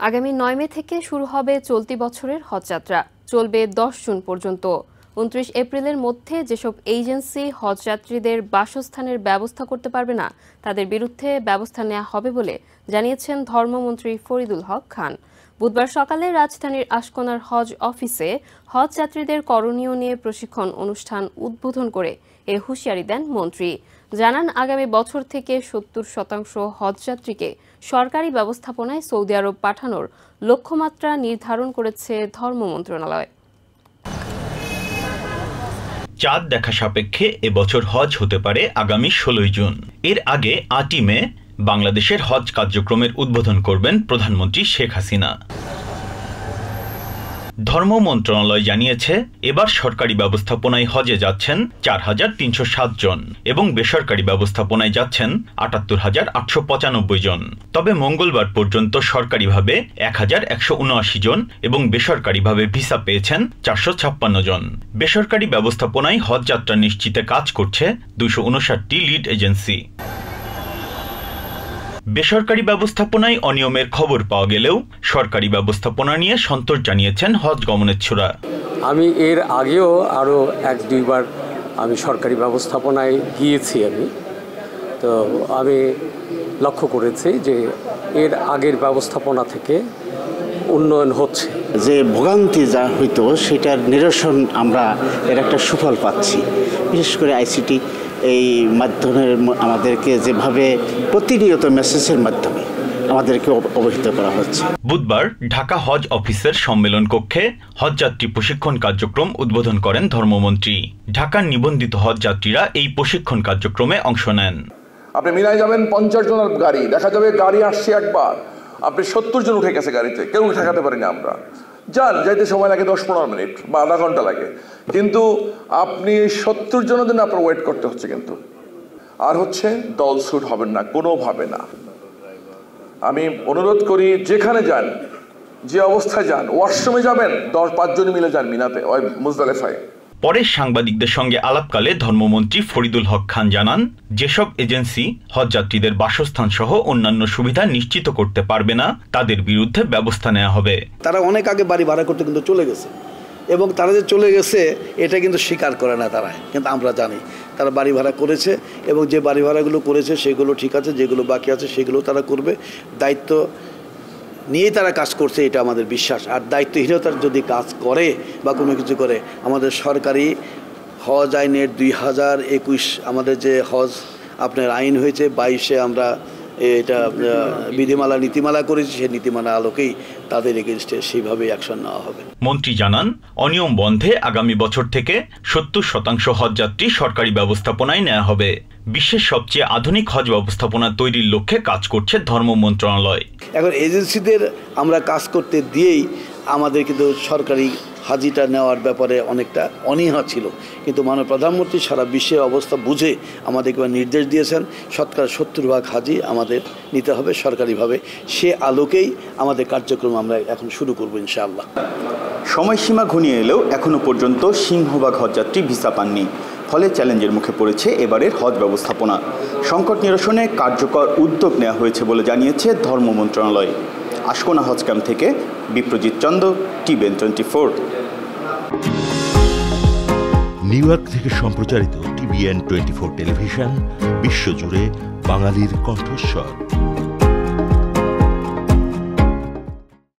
আগামী ৯ মে থেকে শুরু হবে চলতি বছরের হজযাত্রা। চলবে ১০ জুন পর্যন্ত। ২৯ এপ্রিলের মধ্যে যেসব এজেন্সি হজযাত্রীদের বাসস্থানের ব্যবস্থা করতে পারবে না, তাদের বিরুদ্ধে ব্যবস্থা নেওয়া হবে বলে জানিয়েছেন ধর্মমন্ত্রী ফরিদুল হক খান। বুধবার সকালে রাজধানীর আশকোনার হজ অফিসে হজযাত্রীদের করণীয় নিয়ে প্রশিক্ষণ অনুষ্ঠান উদ্বোধন করে এ হুঁশিয়ারি দেন মন্ত্রী। জানান, আগামী বছর থেকে ৭০% হজযাত্রীকে সরকারি ব্যবস্থাপনায় সৌদি আরব পাঠানোর লক্ষ্যমাত্রা নির্ধারণ করেছে ধর্ম মন্ত্রণালয়। চাঁদ দেখা সাপেক্ষে এবছর হজ হতে পারে আগামী ১৬ জুন। এর আগে ৮ই মে বাংলাদেশের হজ কার্যক্রমের উদ্বোধন করবেন প্রধানমন্ত্রী শেখ হাসিনা। ধর্ম মন্ত্রণালয় জানিয়েছে, এবার সরকারি ব্যবস্থাপনায় হজে যাচ্ছেন ৪,৩০৭ জন এবং বেসরকারি ব্যবস্থাপনায় যাচ্ছেন ৭৮,৮৯৫ জন। তবে মঙ্গলবার পর্যন্ত সরকারিভাবে ১,১৭৯ জন এবং বেসরকারিভাবে ভিসা পেয়েছেন ৪৫৬ জন। বেসরকারি ব্যবস্থাপনায় হজ যাত্রা নিশ্চিতে কাজ করছে ২৫৯টি লিড এজেন্সি। বেসরকারি ব্যবস্থাপনায় অনিয়মের খবর পাওয়া গেলেও সরকারি ব্যবস্থাপনা নিয়ে সন্তোষ জানিয়েছেন হজ গমনেচ্ছুরা। আমি এর আগেও আরও ১-২ বার আমি সরকারি ব্যবস্থাপনায় গিয়েছি। তো আমি লক্ষ্য করেছি যে এর আগের ব্যবস্থাপনা থেকে উন্নয়ন হচ্ছে। যে ভোগান্তি যা হইতো সেটার নিরসন আমরা এর একটা সুফল পাচ্ছি। বিশেষ করে আইসিটি এই মাধ্যমের আমাদেরকে যেভাবে প্রতিনিয়ত মেসেজের মাধ্যমে আমাদেরকে অবহিত করা হচ্ছে। বুধবার ঢাকা হজ অফিসের সম্মেলন কক্ষে হজযাত্রী প্রশিক্ষণ কার্যক্রম উদ্বোধন করেন ধর্মমন্ত্রী। ঢাকার নিবন্ধিত হজযাত্রীরা এই প্রশিক্ষণ কার্যক্রমে অংশ নেন। আপনি মিনায় যাবেন, 50 জনের গাড়ি, দেখা যাবে গাড়ি আসছে একবার, আপনি 70 জন উঠে গেছে গাড়িতে, কেউ ঠেকাতে পারিনি আমরা। যাইতে সময় লাগে 10-15 মিনিট বা আধা ঘন্টা লাগে, কিন্তু আপনি 70 জনের জন্য আপনার ওয়েট করতে হচ্ছে। কিন্তু আর হচ্ছে দল ছুট হবেন না কোনোভাবে না। আমি অনুরোধ করি, যেখানে যান, যে অবস্থায় যান, ওয়াশরুমে যাবেন, 10-5 জন মিলে যান মিনাতে, ওই মুজদালিফায়। পরে সাংবাদিকদের সঙ্গে আলাপকালে ধর্মমন্ত্রী ফরিদুল হক খান জানান, যেসব এজেন্সি হজযাত্রীদের বাসস্থান সহ অন্যান্য সুবিধা নিশ্চিত করতে পারবে না, তাদের বিরুদ্ধে ব্যবস্থা নেওয়া হবে। তারা অনেক আগে বাড়ি ভাড়া করতে কিন্তু চলে গেছে, এবং তারা যে চলে গেছে এটা কিন্তু স্বীকার করে না তারা, কিন্তু আমরা জানি তারা বাড়ি ভাড়া করেছে, এবং যে বাড়ি ভাড়াগুলো করেছে সেগুলো ঠিক আছে, যেগুলো বাকি আছে সেগুলো তারা করবে। দায়িত্ব নিয়েই তারা কাজ করছে, এটা আমাদের বিশ্বাস। আর দায়িত্বহীনতার যদি কাজ করে বা কোনো কিছু করে, আমাদের সরকারি হজ আইনের 2021 আমাদের যে হজ আপনার আইন হয়েছে, 22-এ আমরা এটা বিধিমালা নীতিমালা করেছি, সেই নীতিমালা আলোকেই তাদের এগেইনস্টে সেইভাবে অ্যাকশন নেওয়া হবে। মন্ত্রী জানান, অনিয়ম বন্ধে আগামী বছর থেকে 70% হজযাত্রী সরকারি ব্যবস্থাপনায় নেওয়া হবে। বিশ্বের সবচেয়ে আধুনিক হজ ব্যবস্থাপনা তৈরির লক্ষ্যে কাজ করছে ধর্ম মন্ত্রণালয়। এখন এজেন্সিদের আমরা কাজ করতে দিয়েই আমাদের কিন্তু সরকারি হাজিটা নেওয়ার ব্যাপারে অনেকটা অনীহা ছিল, কিন্তু মাননীয় প্রধানমন্ত্রী সারা বিশ্বের অবস্থা বুঝে আমাদেরকে নির্দেশ দিয়েছেন, শতকরা 70% হাজি আমাদের নিতে হবে সরকারিভাবে। সে আলোকেই আমাদের কার্যক্রম আমরা এখন শুরু করব ইনশাআল্লাহ। সময়সীমা ঘনিয়ে এলেও এখনও পর্যন্ত সিংহভাগ হজযাত্রী ভিসা পাননি, ফলে চ্যালেঞ্জের মুখে পড়েছে এবারের হজ ব্যবস্থাপনা। সংকট নিরসনে কার্যকর উদ্যোগ নেওয়া হয়েছে বলে জানিয়েছে ধর্ম মন্ত্রণালয়। আশকোনা হজ ক্যাম্প থেকে Biprojit Chanda, TVN 24। New York থেকে সম্প্রচারিত TVN 24 টেলিভিশন বিশ্বজুড়ে বাঙালির কণ্ঠস্বর।